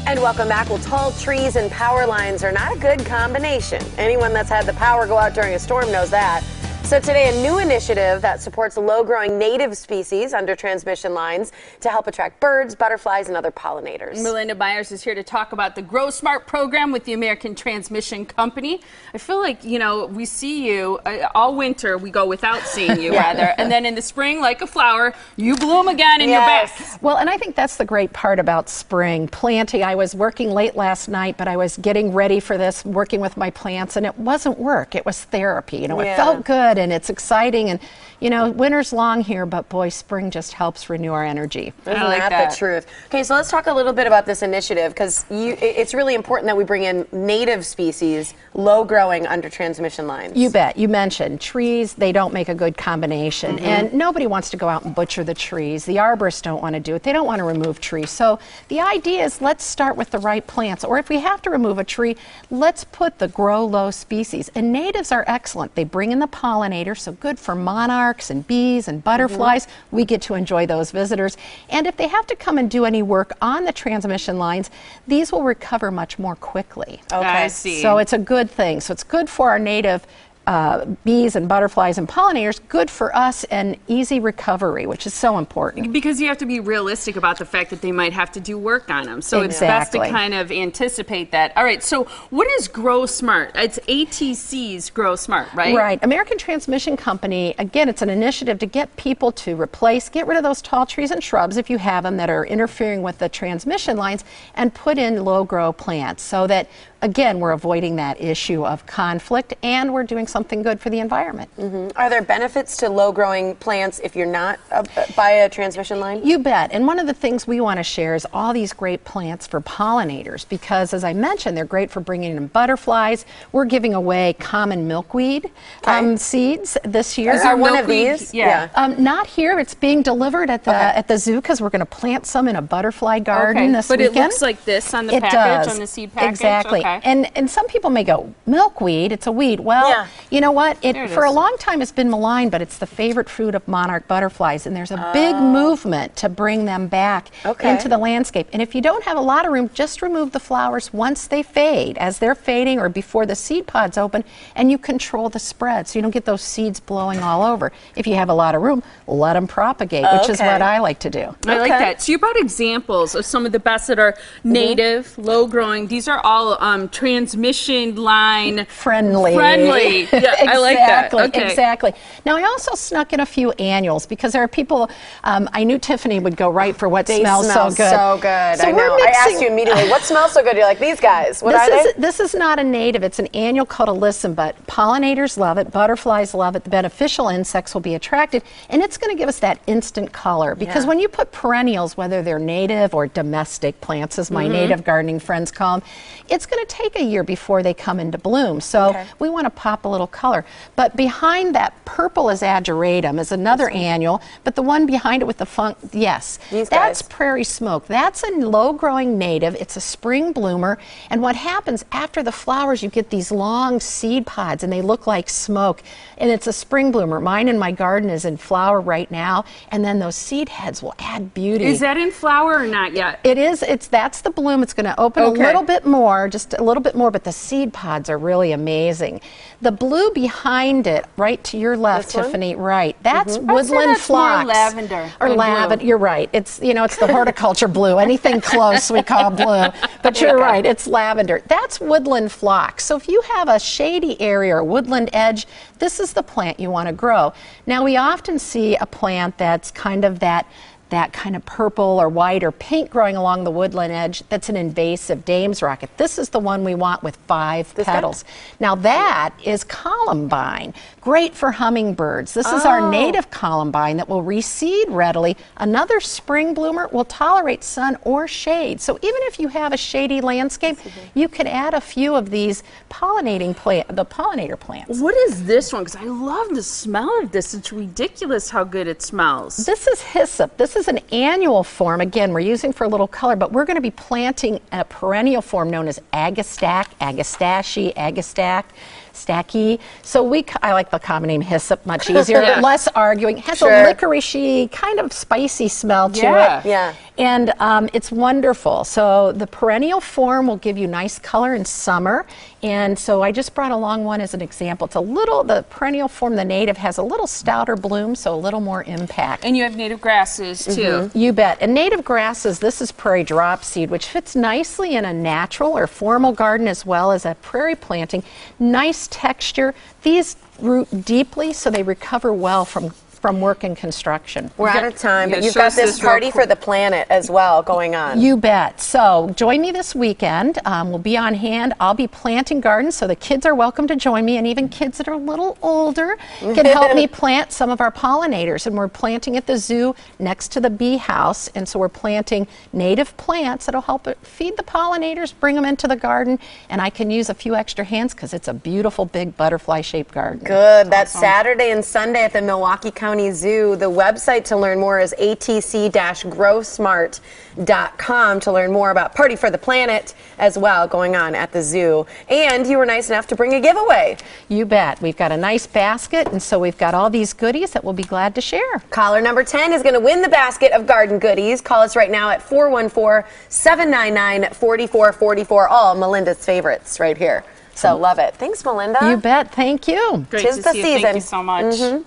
And welcome back. Well, tall trees and power lines are not a good combination. Anyone that's had the power go out during a storm knows that. So today, a new initiative that supports low-growing native species under transmission lines to help attract birds, butterflies, and other pollinators. Melinda Myers is here to talk about the Grow Smart program with the American Transmission Company. I feel like, you know, we see you all winter. We go without seeing you, rather. And then in the spring, like a flower, you bloom again and you're back. Well, and I think that's the great part about spring. Planting, I was working late last night, but I was getting ready for this, working with my plants, and it wasn't work. It was therapy. You know, it felt good. And it's exciting, and you know, winter's long here, but boy, spring just helps renew our energy. Isn't that the truth? Okay, so let's talk a little bit about this initiative, because it's really important that we bring in native species, low growing under transmission lines. You bet. You mentioned trees, they don't make a good combination, and nobody wants to go out and butcher the trees. The arborists don't want to do it. They don't want to remove trees. So the idea is, let's start with the right plants, or if we have to remove a tree, let's put the grow low species. And natives are excellent. They bring in the pollinators, so good for monarchs and bees and butterflies. We get to enjoy those visitors. And if they have to come and do any work on the transmission lines, these will recover much more quickly. Okay, I see. So it's a good thing. So it's good for our native bees and butterflies and pollinators, good for us, and easy recovery, which is so important. Because you have to be realistic about the fact that they might have to do work on them. So it's best to kind of anticipate that. All right, so what is Grow Smart? It's ATC's Grow Smart, right? Right. American Transmission Company, again, it's an initiative to get people to get rid of those tall trees and shrubs, if you have them, that are interfering with the transmission lines, and put in low-grow plants so that, again, we're avoiding that issue of conflict, and we're doing something good for the environment. Are there benefits to low-growing plants if you're not by a transmission line? You bet. And one of the things we want to share is all these great plants for pollinators, because, as I mentioned, they're great for bringing in butterflies. We're giving away common milkweed seeds this year. Is there one of these? Not here. It's being delivered at the zoo, because we're going to plant some in a butterfly garden this weekend. But it looks like this on the package, on the seed package? Exactly. And some people may go, milkweed, it's a weed. Well, you know what? It for a long time it's been maligned, but it's the favorite food of monarch butterflies, and there's a big movement to bring them back into the landscape. And if you don't have a lot of room, just remove the flowers once they fade, as they're fading or before the seed pods open, and you control the spread so you don't get those seeds blowing all over. If you have a lot of room, let them propagate, which is what I like to do. I like that. So you brought examples of some of the best that are native, low growing. These are all transmission line friendly. Yeah, I like that. Exactly. Now, I also snuck in a few annuals, because there are people, I knew Tiffany would go right for what smells so good. So good. I know. I asked you immediately, what smells so good? You're like, these guys. What are they? This is not a native. It's an annual called alyssum, but pollinators love it. Butterflies love it. The beneficial insects will be attracted, and it's going to give us that instant color. Because when you put perennials, whether they're native or domestic plants, as my native gardening friends call them, it's going to take a year before they come into bloom. So we want to pop a little color. But behind that purple is ageratum, is another annual, but the one behind it with the that's prairie smoke. That's a low-growing native. It's a spring bloomer, and what happens after the flowers, you get these long seed pods, and they look like smoke, and it's a spring bloomer. Mine in my garden is in flower right now, and then those seed heads will add beauty. Is that in flower or not yet? It is. That's the bloom. It's going to open a little bit more, just a little bit more, but the seed pods are really amazing. The blue behind it, right to your left, Tiffany, that's woodland phlox. More lavender. Or lavender. You're right. It's, you know, it's the horticulture blue. Anything close we call blue. But you're right, it's lavender. That's woodland phlox. So if you have a shady area or woodland edge, this is the plant you want to grow. Now, we often see a plant that's kind of that kind of purple or white or pink growing along the woodland edge. That's an invasive dame's rocket. This is the one we want with 5 petals. Now, that is columbine. Great for hummingbirds. This is our native columbine that will reseed readily. Another spring bloomer will tolerate sun or shade. So even if you have a shady landscape, you can add a few of these pollinator plants. What is this one? Because I love the smell of this. It's ridiculous how good it smells. This is hyssop. This is an annual form. Again, we're using for a little color, but we're going to be planting a perennial form known as agastache, agastache, stacky. So I like the common name hyssop, much easier, less arguing. Has a licoricey, kind of spicy smell to it. And it's wonderful. So the perennial form will give you nice color in summer. And so I just brought along one as an example. It's a little, the perennial form, the native, has a little stouter bloom, so a little more impact. And you have native grasses too. You bet. And native grasses, this is prairie dropseed, which fits nicely in a natural or formal garden as well as a prairie planting. Nice texture. These root deeply, so they recover well from work and construction. We're out of time, but you've got this party for the planet as well going on. You bet. So join me this weekend. We'll be on hand. I'll be planting gardens, so the kids are welcome to join me, and even kids that are a little older can help me plant some of our pollinators. And we're planting at the zoo next to the bee house, and so we're planting native plants that'll help feed the pollinators, bring them into the garden, and I can use a few extra hands because it's a beautiful big butterfly-shaped garden. Good. That's Saturday and Sunday at the Milwaukee County Zoo. The website to learn more is atc-growsmart.com to learn more about Party for the Planet as well going on at the zoo. And you were nice enough to bring a giveaway. You bet. We've got a nice basket, and so we've got all these goodies that we'll be glad to share. Caller number 10 is going to win the basket of garden goodies. Call us right now at 414-799-4444. All Melinda's favorites right here. So love it. Thanks, Melinda. You bet. Thank you. Great Tis to the see you. season. Thank you so much.